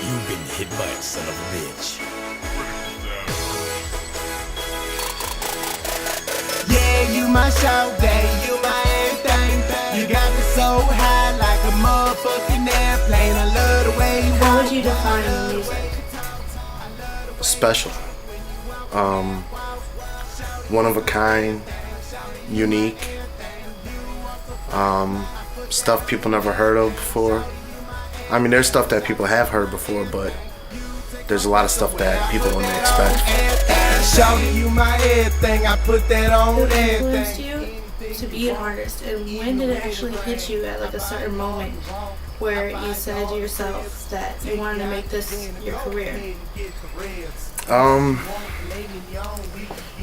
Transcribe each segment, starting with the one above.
You've been hit by a son of a bitch. Yeah, you my shawty, you my everything. You got me so high like a motherfucking airplane. I love the way you How walk. would you define music? Special. One of a kind, unique. Stuff people never heard of before. I mean, there's stuff that people have heard before, but there's a lot of stuff that people wouldn't expect. Shawty, you my everything. I put that on What influenced everything. you to be an artist, and when did it actually hit you at like a certain moment where you said to yourself that you wanted to make this your career?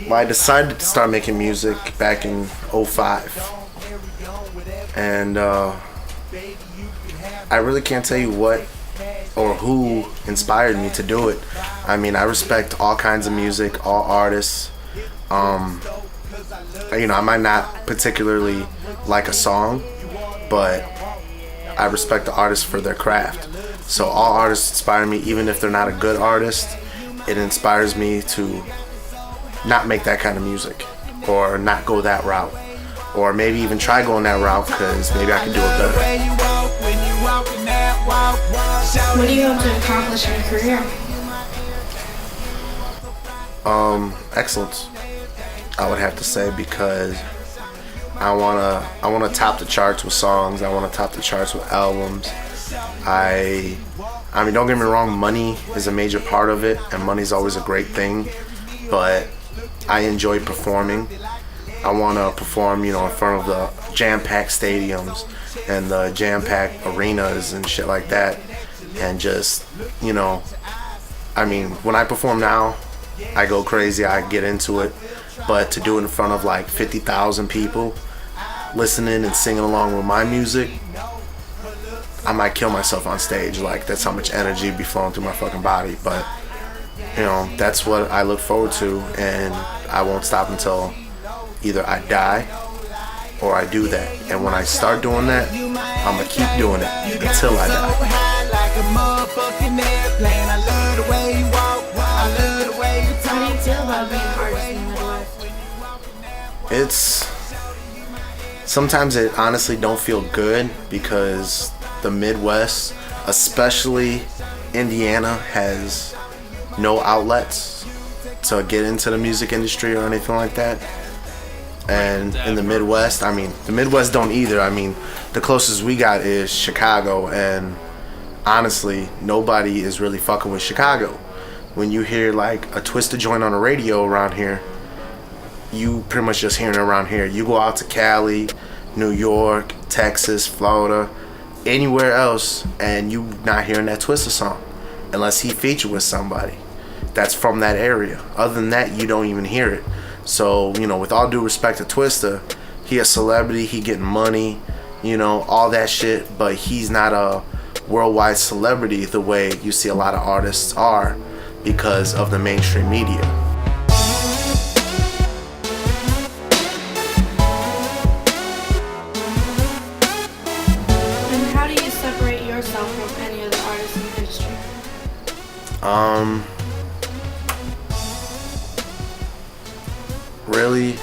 Well, I decided to start making music back in '05, and I really can't tell you what or who inspired me to do it. I mean, I respect all kinds of music, all artists. I might not particularly like a song, but I respect the artists for their craft. So all artists inspire me, even if they're not a good artist. It inspires me to not make that kind of music, or not go that route, or maybe even try going that route because maybe I can do it better. What do you hope to accomplish in your career? Excellence, I would have to say, because I wanna top the charts with songs. I wanna top the charts with albums. I mean, don't get me wrong, money is a major part of it, and money's always a great thing, but I enjoy performing. I want to perform, in front of the jam-packed stadiums and the jam-packed arenas and shit like that, and just, I mean, when I perform now, I go crazy, I get into it, but to do it in front of like 50,000 people listening and singing along with my music, I might kill myself on stage. Like, that's how much energy be flowing through my fucking body. But, that's what I look forward to, and I won't stop until either I die or I do that. And when I start doing that, I'm gonna keep doing it until I die. How do you feel about being an artist in the Midwest? Sometimes it honestly don't feel good, because the Midwest, especially Indiana, has no outlets to get into the music industry or anything like that. And in the Midwest, I mean, the Midwest don't either. I mean, the closest we got is Chicago, and honestly, nobody is really fucking with Chicago. When you hear like a Twista joint on the radio around here, you pretty much just hearing it around here. You go out to Cali, New York, Texas, Florida, anywhere else, and you not hearing that Twista song unless he featured with somebody that's from that area. Other than that, you don't even hear it. So, with all due respect to Twista, he a celebrity, he getting money, all that shit, but he's not a worldwide celebrity the way you see a lot of artists are because of the mainstream media. Separate yourself from any of the artists in the industry? Really,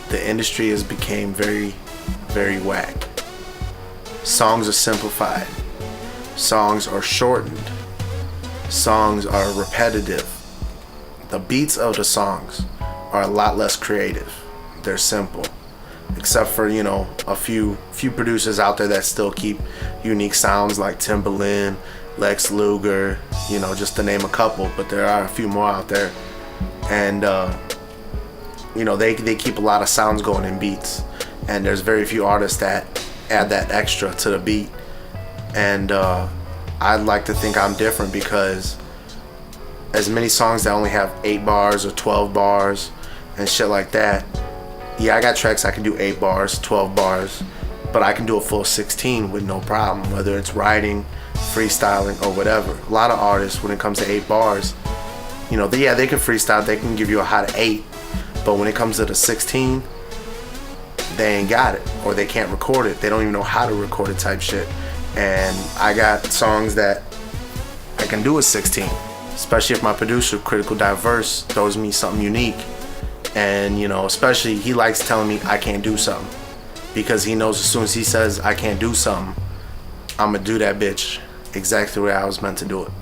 the industry has become very, very whack. Songs are simplified. Songs are shortened. Songs are repetitive. The beats of the songs are a lot less creative. They're simple. Except for, a few producers out there that still keep unique sounds, like Timbaland, Lex Luger, just to name a couple, but there are a few more out there. And they keep a lot of sounds going in beats, and there's very few artists that add that extra to the beat. And I'd like to think I'm different, because as many songs that only have 8 bars or 12 bars and shit like that, yeah, I got tracks I can do 8 bars, 12 bars, but I can do a full 16 with no problem, whether it's writing, freestyling, or whatever. A lot of artists, when it comes to 8 bars, they can freestyle, they can give you a hot 8, but when it comes to the 16, they ain't got it, or they can't record it. They don't even know how to record it type shit. And I got songs that I can do a 16, especially if my producer, Critical Diverse, throws me something unique. And, you know, especially he likes telling me I can't do something, because he knows as soon as he says I can't do something, I'm gonna do that bitch exactly the way I was meant to do it.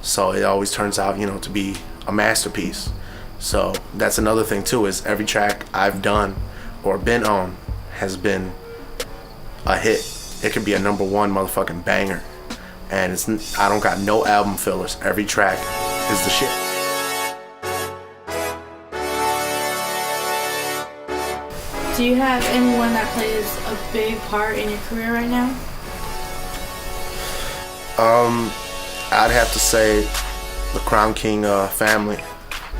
So it always turns out, you know, to be a masterpiece. So that's another thing too, is every track I've done or been on has been a hit. It could be a #1 motherfucking banger. And I don't got no album fillers. Every track is the shit. Do you have anyone that plays a big part in your career right now? I'd have to say the Crown King family.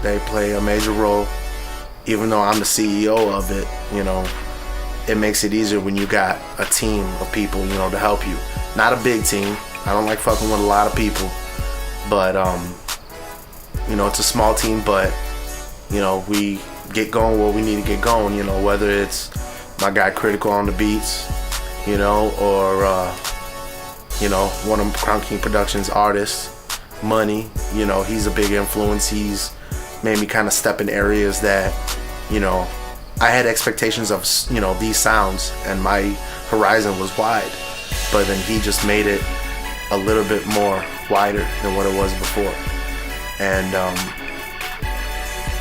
They play a major role. Even though I'm the CEO of it, you know, it makes it easier when you got a team of people, you know, to help you. Not a big team. I don't like fucking with a lot of people. But, you know, it's a small team, but, you know, we get going where we need to get going, you know, whether it's my guy Critical on the beats, you know, or, you know, one of Crown King Productions artists, Money, you know, he's a big influence. He's made me kind of step in areas that, you know, I had expectations of, you know, these sounds, and my horizon was wide, but then he just made it a little bit more wider than what it was before. And,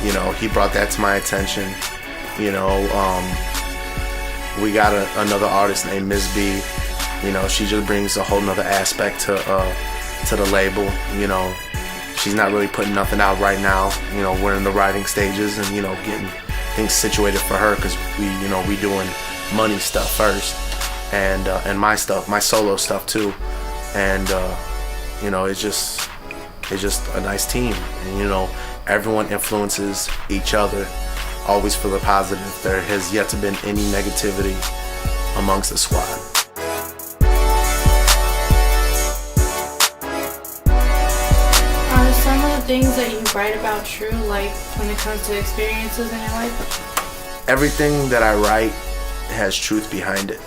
you know, he brought that to my attention. You know, we got another artist named Ms. B. You know, she just brings a whole nother aspect to the label. You know, she's not really putting nothing out right now. You know, we're in the writing stages and, you know, getting things situated for her, because we doing Money stuff first, and my stuff, my solo stuff too. And you know, it's just a nice team, and you know, everyone influences each other, always for the positive. There has yet to been any negativity amongst the squad. Are some of the things that you write about true, like when it comes to experiences in your life? Everything that I write has truth behind it.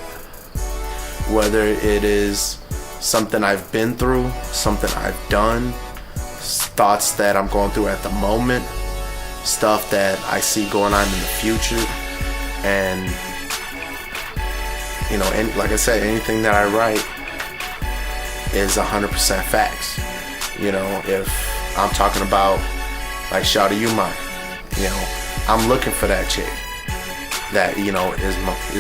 Whether it is something I've been through, something I've done, thoughts that I'm going through at the moment, stuff that I see going on in the future, and you know, like I said, anything that I write is 100% facts. You know, if I'm talking about, like, Shawty You Mine, you know, I'm looking for that chick that, you know, is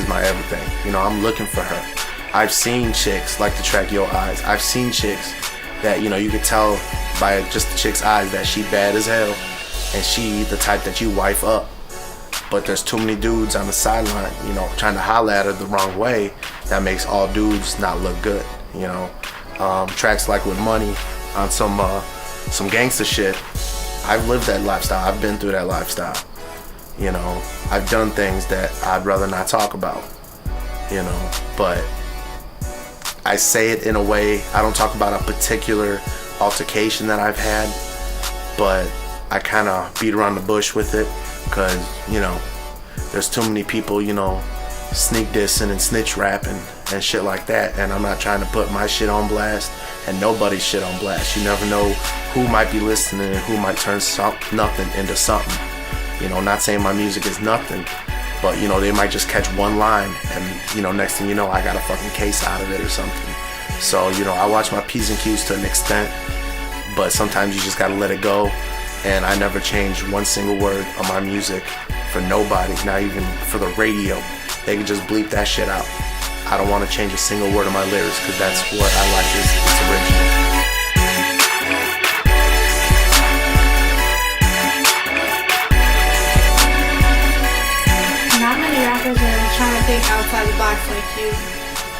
my everything. You know, I'm looking for her. I've seen chicks like the track Your Eyes. I've seen chicks that, you know, you could tell by just the chick's eyes that she bad as hell, and she the type that you wife up. But there's too many dudes on the sideline, you know, trying to holler at her the wrong way. That makes all dudes not look good, you know. Tracks like With Money on some gangster shit. I've lived that lifestyle. I've been through that lifestyle. You know, I've done things that I'd rather not talk about, you know, but I say it in a way, I don't talk about a particular altercation that I've had, but I kind of beat around the bush with it, because, you know, there's too many people, you know, sneak dissing and snitch rapping and shit like that, and I'm not trying to put my shit on blast and nobody's shit on blast. You never know who might be listening and who might turn nothing into something. You know, not saying my music is nothing, but, you know, they might just catch one line and, you know, next thing you know, I got a fucking case out of it or something. So, you know, I watch my P's and Q's to an extent, but sometimes you just gotta let it go. And I never change one single word of my music for nobody, not even for the radio. They can just bleep that shit out. I don't want to change a single word of my lyrics, because that's what I like, is it's original. Not many rappers are trying to think outside the box like you,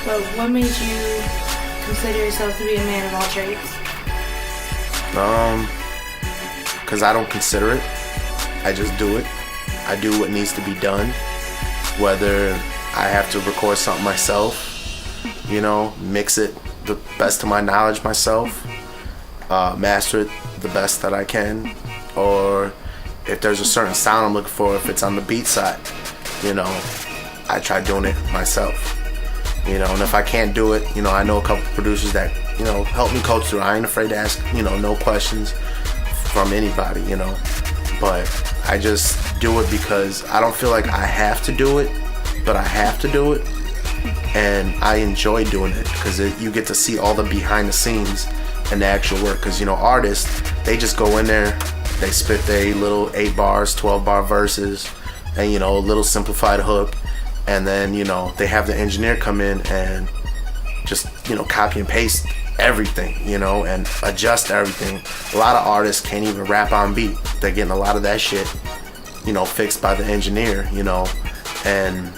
but what made you consider yourself to be a man of all trades? Because I don't consider it. I just do it. I do what needs to be done. Whether I have to record something myself, you know, mix it the best of my knowledge myself, master it the best that I can, or if there's a certain sound I'm looking for, if it's on the beat side, you know, I try doing it myself. You know, and if I can't do it, you know, I know a couple producers that help me coach through. I ain't afraid to ask, no questions from anybody, but I just do it because I don't feel like I have to do it, but I have to do it, and I enjoy doing it because you get to see all the behind the scenes and the actual work. Because artists, they just go in there, they spit their little 8 bars, 12 bar verses, and a little simplified hook, and then they have the engineer come in and just copy and paste everything, and adjust everything. A lot of artists can't even rap on beat. They're getting a lot of that shit fixed by the engineer, and